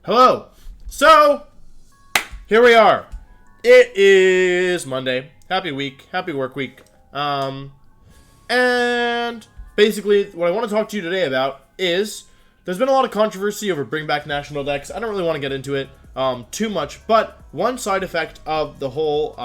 Hello. So, here we are. It is Monday. Happy week. Happy work week. And basically, what I want to talk to you today about is there's been a lot of controversy over bring back National Dex. I don't really want to get into it too much, but one side effect of the whole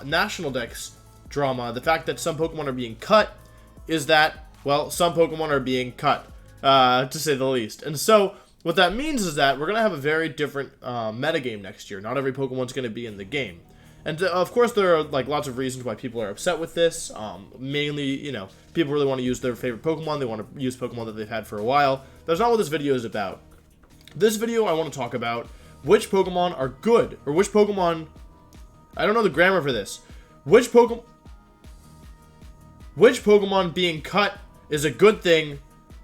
National Dex drama, the fact that some Pokemon are being cut, is that, well, some Pokemon are being cut, to say the least. And so, what that means is that we're going to have a very different metagame next year. Not every Pokemon's going to be in the game. And of course, there are like lots of reasons why people are upset with this. Mainly, you know, people really want to use their favorite Pokemon. They want to use Pokemon that they've had for a while. That's not what this video is about. This video, I want to talk about which Pokemon are good, or which Pokemon... I don't know the grammar for this. Which Pokemon being cut is a good thing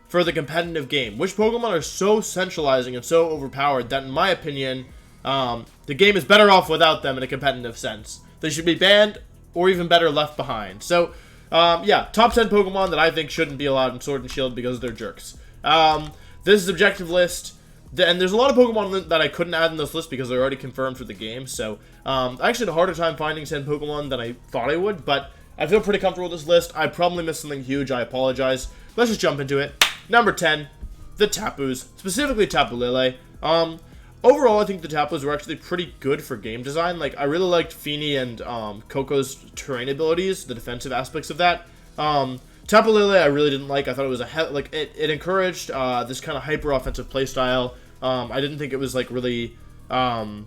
for the competitive game. Which Pokemon are so centralizing and so overpowered that, in my opinion, the game is better off without them in a competitive sense. They should be banned, or even better, left behind. So, yeah, top 10 Pokemon that I think shouldn't be allowed in Sword and Shield because they're jerks. This is objective list, and there's a lot of Pokemon that I couldn't add in this list because they're already confirmed for the game. So, I actually had a harder time finding 10 Pokemon than I thought I would, but I feel pretty comfortable with this list. I probably missed something huge. I apologize. Let's just jump into it. Number 10, the Tapus, specifically Taboo Lily. Overall, I think the Tapus were actually pretty good for game design. Like, I really liked Feeny and Coco's terrain abilities, the defensive aspects of that. Taboo Lily, I really didn't like. I thought it was it encouraged this kind of hyper offensive playstyle. I didn't think it was like really a mon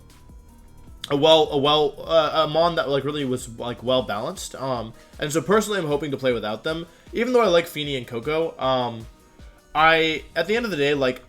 that like really was like well balanced. And so personally, I'm hoping to play without them. Even though I like Feeny and Coco, at the end of the day, like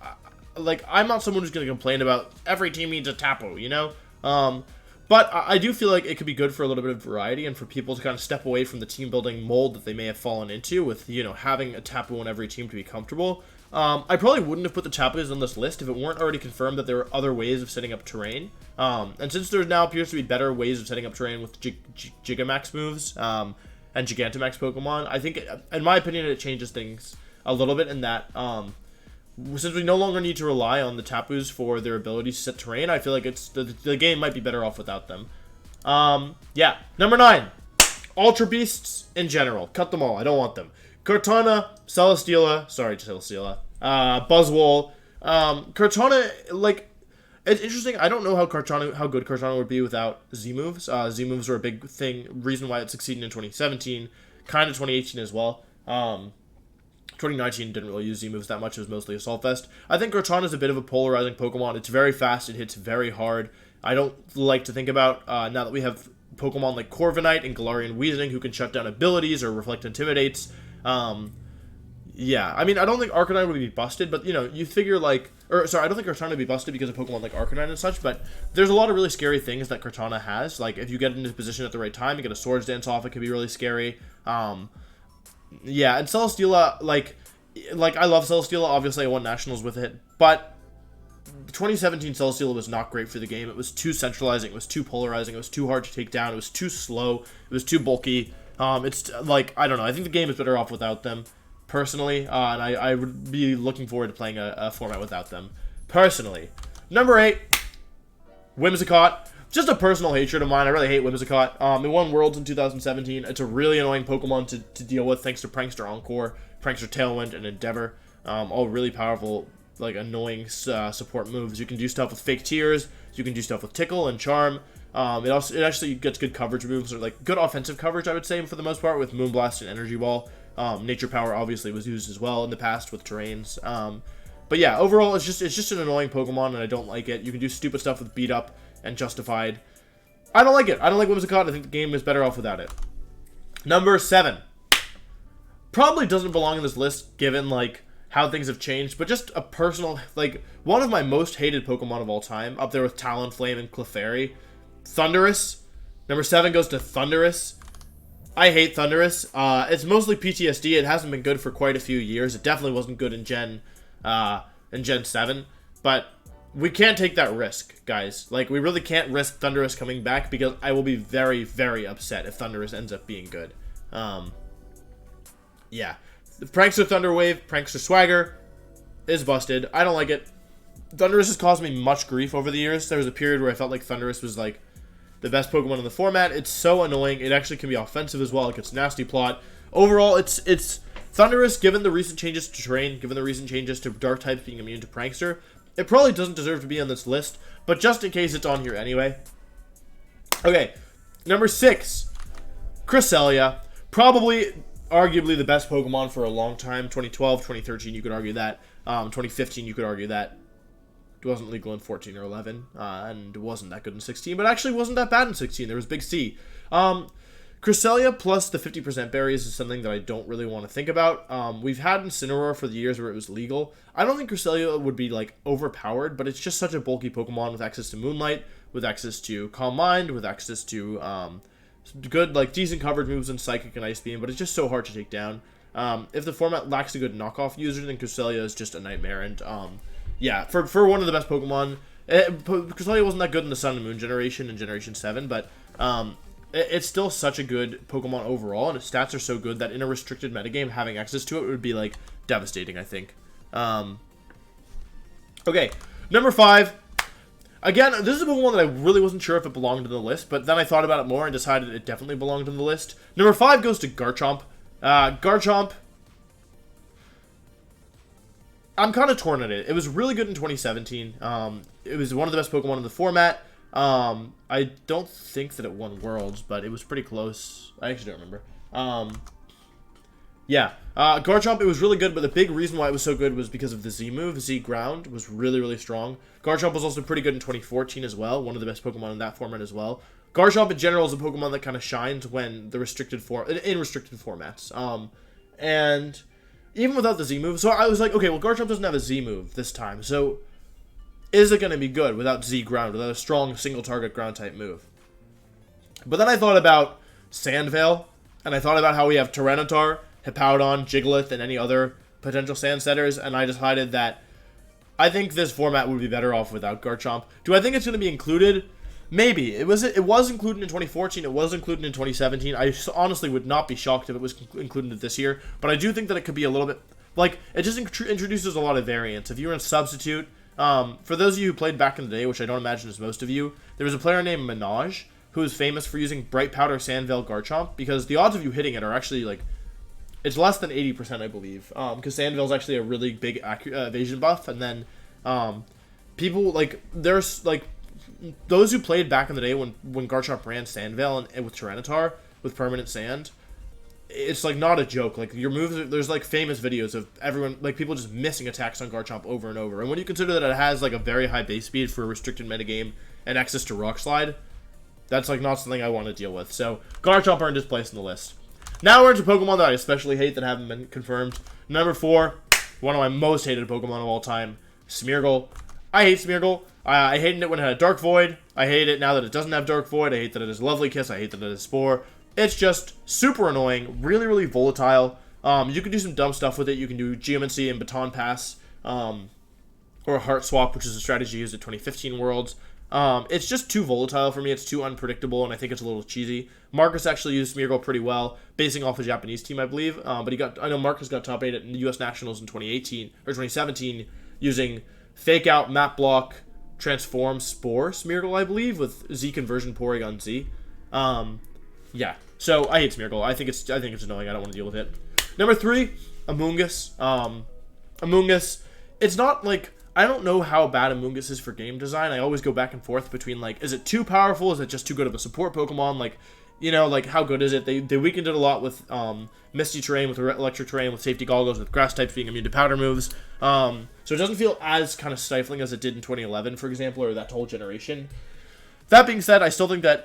I'm not someone who's going to complain about every team needs a Tapu, you know? But I do feel like it could be good for a little bit of variety and for people to kind of step away from the team building mold that they may have fallen into with, you know, having a Tapu on every team to be comfortable. I probably wouldn't have put the Tapus on this list if it weren't already confirmed that there were other ways of setting up terrain. And since there now appears to be better ways of setting up terrain with Gigamax moves and Gigantamax Pokemon, I think, in my opinion, it changes things a little bit in that, since we no longer need to rely on the Tapus for their ability to set terrain, I feel like the game might be better off without them. Yeah. Number 9. Ultra Beasts in general. Cut them all. I don't want them. Kartana, Celesteela, Buzzwole. Kartana, like, it's interesting. I don't know how good Kartana would be without Z-moves. Z-moves were a big reason why it succeeded in 2017, kind of 2018 as well. 2019 didn't really use Z-moves that much. It was mostly Assault Vest. I think Kartana is a bit of a polarizing Pokemon. It's very fast. It hits very hard. I don't like to think about, now that we have Pokemon like Corviknight and Galarian Weezing who can shut down abilities or Reflect Intimidates. Yeah, I mean, I don't think Arcanine would be busted, but, you know, you figure, like... I don't think Kartana would be busted because of Pokemon like Arcanine and such, but there's a lot of really scary things that Kartana has. Like, if you get into position at the right time, you get a Swords Dance off, it could be really scary. Yeah, and Celesteela, like I love Celesteela. Obviously, I won Nationals with it, but 2017 Celesteela was not great for the game. It was too centralizing. It was too polarizing. It was too hard to take down. It was too slow. It was too bulky. It's like, I don't know. I think the game is better off without them, personally, and I would be looking forward to playing a format without them, personally. Number 8, Whimsicott. Just a personal hatred of mine. I really hate Whimsicott. It won Worlds in 2017. It's a really annoying Pokemon to deal with thanks to Prankster Encore, Prankster Tailwind, and Endeavor. All really powerful, like, annoying support moves. You can do stuff with Fake Tears. You can do stuff with Tickle and Charm. It actually gets good coverage moves, or like good offensive coverage, I would say, for the most part, with Moonblast and Energy Ball. Nature Power obviously was used as well in the past with terrains. But yeah, overall, it's just an annoying Pokemon, and I don't like it. You can do stupid stuff with Beat Up and Justified. I don't like it. I don't like Whimsicott. I think the game is better off without it. Number 7. Probably doesn't belong in this list, given, like, how things have changed, but just a personal, like, one of my most hated Pokemon of all time, up there with Talonflame and Clefairy. Thunderous. Number 7 goes to Thunderous. I hate Thunderous. It's mostly PTSD. It hasn't been good for quite a few years. It definitely wasn't good in Gen 7, but we can't take that risk, guys. Like, we really can't risk Thunderous coming back because I will be very, very upset if Thunderous ends up being good. Yeah. The Prankster Thunderwave, Prankster Swagger is busted. I don't like it. Thunderous has caused me much grief over the years. There was a period where I felt like Thunderous was like the best Pokemon in the format. It's so annoying. It actually can be offensive as well. It gets nasty plot. Overall, it's Thunderous, given the recent changes to terrain, given the recent changes to dark types being immune to Prankster, it probably doesn't deserve to be on this list, but just in case, it's on here anyway. Okay, number 6, Cresselia. Probably, arguably, the best Pokemon for a long time. 2012, 2013, you could argue that. 2015, you could argue that. It wasn't legal in 14 or 11, and it wasn't that good in 16, but actually wasn't that bad in 16. There was Big C. Cresselia plus the 50% berries is something that I don't really want to think about. We've had Incineroar for the years where it was legal. I don't think Cresselia would be, like, overpowered, but it's just such a bulky Pokemon with access to Moonlight, with access to Calm Mind, with access to good, like, decent coverage moves in Psychic and Ice Beam, but it's just so hard to take down. If the format lacks a good knockoff user, then Cresselia is just a nightmare, and, yeah, for one of the best Pokemon, Cresselia wasn't that good in the Sun and Moon generation in Generation 7, but, it's still such a good Pokemon overall, and its stats are so good that in a restricted metagame, having access to it would be, like, devastating, I think. Okay, number 5. Again, this is a Pokemon that I really wasn't sure if it belonged in the list, but then I thought about it more and decided it definitely belonged in the list. Number 5 goes to Garchomp. Garchomp, I'm kind of torn on it. It was really good in 2017. It was one of the best Pokemon in the format. I don't think that it won Worlds, but it was pretty close. I actually don't remember. Yeah. Garchomp, it was really good, but the big reason why it was so good was because of the Z move. Z Ground was really, really strong. Garchomp was also pretty good in 2014 as well. One of the best Pokemon in that format as well. Garchomp in general is a Pokemon that kind of shines when the in restricted formats. And even without the Z move, so I was like, okay, well, Garchomp doesn't have a Z move this time, so is it going to be good without Z Ground, without a strong single-target ground-type move? But then I thought about Sandvale, and I thought about how we have Tyranitar, Hippowdon, Jigglypuff, and any other potential Sand Setters, and I decided that I think this format would be better off without Garchomp. Do I think it's going to be included? Maybe. It was included in 2014, it was included in 2017. I honestly would not be shocked if it was included this year, but I do think that it could be a little bit, like, it just introduces a lot of variance. If you're in Substitute, for those of you who played back in the day, which I don't imagine is most of you, there was a player named Minaj who is famous for using Bright Powder Sandvale Garchomp, because the odds of you hitting it are actually, like, it's less than 80%, I believe, because Sandvale's actually a really big evasion buff, and then people, like, there's, like, those who played back in the day when Garchomp ran Sandvale and with Tyranitar with permanent sand, it's, like, not a joke. Like, your moves, there's, like, famous videos of everyone, like, people just missing attacks on Garchomp over and over. And when you consider that it has, like, a very high base speed for a restricted metagame and access to Rock Slide, that's, like, not something I want to deal with. So, Garchomp earned his place in the list. Now we're into Pokemon that I especially hate that haven't been confirmed. Number 4, one of my most hated Pokemon of all time, Smeargle. I hate Smeargle. I hated it when it had Dark Void. I hate it now that it doesn't have Dark Void. I hate that it has Lovely Kiss. I hate that it has Spore. It's just super annoying, really, really volatile. You can do some dumb stuff with it. You can do Geomancy and Baton Pass, or a Heart Swap, which is a strategy used at 2015 Worlds. It's just too volatile for me. It's too unpredictable, and I think it's a little cheesy. Marcus actually used Smeargle pretty well, basing off a Japanese team, I believe. But I know Marcus got top 8 at the U.S. Nationals in 2018 or 2017 using Fake Out, Map Block, Transform, Spore Smeargle, I believe, with Z Conversion Porygon Z. Yeah. So I hate Smeargle. I think it's annoying. I don't want to deal with it. Number 3, Amoonguss. Amoonguss. It's not like, I don't know how bad Amoonguss is for game design. I always go back and forth between, like, is it too powerful? Is it just too good of a support Pokemon? Like, you know, like, how good is it? They weakened it a lot with Misty Terrain, with Electric Terrain, with Safety Goggles, with Grass types being immune to Powder moves. So it doesn't feel as kind of stifling as it did in 2011, for example, or that whole generation. That being said, I still think that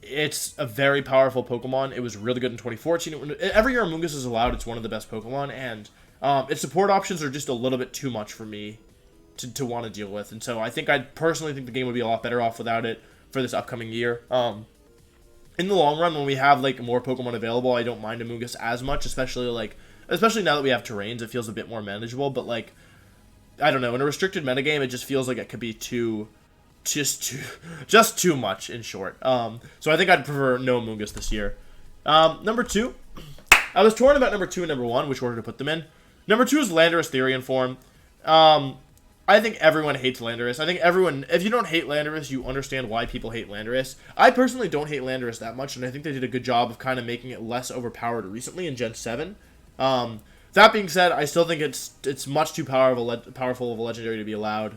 it's a very powerful Pokemon. It was really good in 2014. Every year Amoonguss is allowed, it's one of the best Pokemon, and its support options are just a little bit too much for me to want to deal with. And so I personally think the game would be a lot better off without it for this upcoming year. In the long run, when we have, like, more Pokemon available, I don't mind Amoonguss as much, especially now that we have terrains, it feels a bit more manageable, but, like, I don't know, in a restricted metagame, it just feels like it could be just too much, in short. So I think I'd prefer no Amoonguss this year. Number 2, I was torn about number 2 and number 1, which order to put them in. Number 2 is Landorus-Therian form. I think everyone hates Landorus. I think everyone, if you don't hate Landorus, you understand why people hate Landorus. I personally don't hate Landorus that much, and I think they did a good job of kind of making it less overpowered recently in Gen 7. That being said, I still think it's much too powerful of a legendary to be allowed.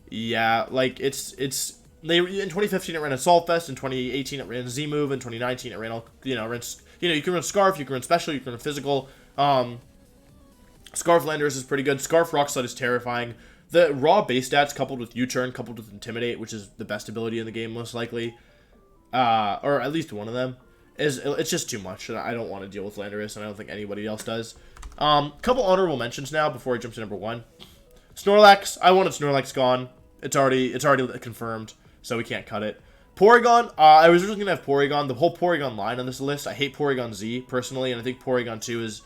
Yeah, like in 2015 it ran Assault Vest, in 2018 it ran Z move, in 2019 it ran all, you can run Scarf, you can run Special, you can run Physical. Scarf Landorus is pretty good. Scarf Rock Slide is terrifying. The raw base stats coupled with U-Turn, coupled with Intimidate, which is the best ability in the game most likely, or at least one of them, it's just too much, and I don't want to deal with Landorus, and I don't think anybody else does. Couple honorable mentions now before I jump to number 1. Snorlax, I wanted Snorlax gone. It's already confirmed, so we can't cut it. Porygon, I was originally going to have Porygon. The whole Porygon line on this list, I hate Porygon Z, personally, and I think Porygon 2 is,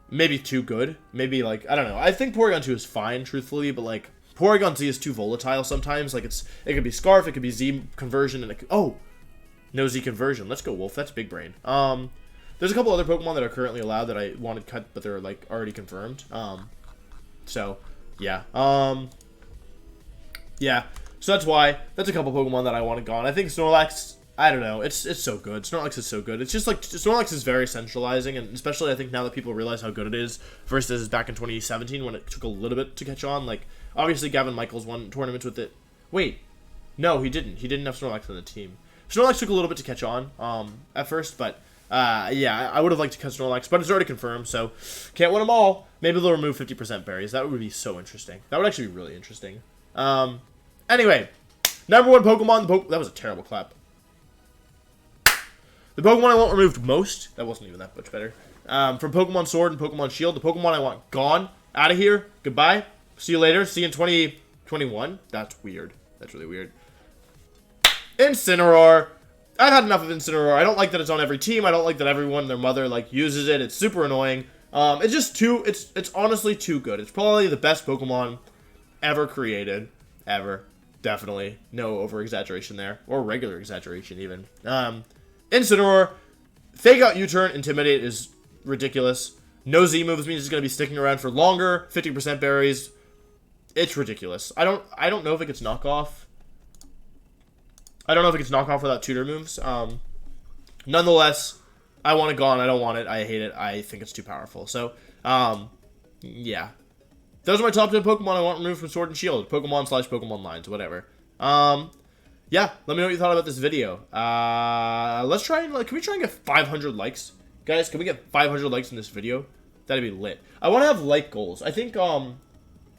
maybe too good. Maybe, like, I don't know. I think Porygon 2 is fine, truthfully, but, like, Porygon Z is too volatile sometimes. Like, it could be Scarf, it could be Z conversion, and it could, oh! No Z conversion. Let's go, Wolf. That's big brain. There's a couple other Pokemon that are currently allowed that I wanted cut, but they're, like, already confirmed. So, yeah. Yeah. So that's why. That's a couple Pokemon that I wanted gone. I think Snorlax, I don't know. It's so good. Snorlax is so good. It's just like, Snorlax is very centralizing, and especially I think now that people realize how good it is versus back in 2017 when it took a little bit to catch on. Like, obviously Gavin Michaels won tournaments with it. Wait. No, he didn't. He didn't have Snorlax on the team. Snorlax took a little bit to catch on at first, but yeah, I would have liked to cut Snorlax, but it's already confirmed, so can't win them all. Maybe they'll remove 50% berries. That would be so interesting. That would actually be really interesting. Anyway, number 1 Pokemon. That was a terrible clap. The Pokemon I want removed most, that wasn't even that much better, from Pokemon Sword and Pokemon Shield, the Pokemon I want gone, out of here, goodbye, see you later, see you in 2021, that's weird, that's really weird. Incineroar, I've had enough of Incineroar. I don't like that it's on every team, I don't like that everyone and their mother, like, uses it, it's super annoying, it's just it's honestly too good. It's probably the best Pokemon ever created, ever, definitely, no over-exaggeration there, or regular exaggeration even. Incineroar, Fake Out U-Turn, Intimidate is ridiculous. No Z moves means it's going to be sticking around for longer. 50% berries. It's ridiculous. I don't know if it gets knockoff. I don't know if it gets knockoff without tutor moves. Nonetheless, I want it gone. I don't want it. I hate it. I think it's too powerful. So, yeah. Those are my top 10 Pokemon I want removed from Sword and Shield. Pokemon/Pokemon lines, whatever. Yeah, let me know what you thought about this video. Let's try and, like, can we try and get 500 likes? Guys, can we get 500 likes in this video? That'd be lit. I want to have like goals. I think, oh,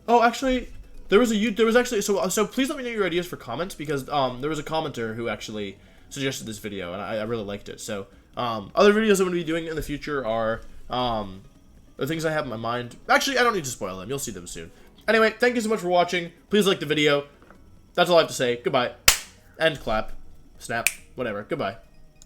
actually, there was actually, so please let me know your ideas for comments, because, there was a commenter who actually suggested this video, and I really liked it. So, other videos I'm going to be doing in the future are, the things I have in my mind. Actually, I don't need to spoil them. You'll see them soon. Anyway, thank you so much for watching. Please like the video. That's all I have to say. Goodbye. End clap. Snap. Whatever. Goodbye.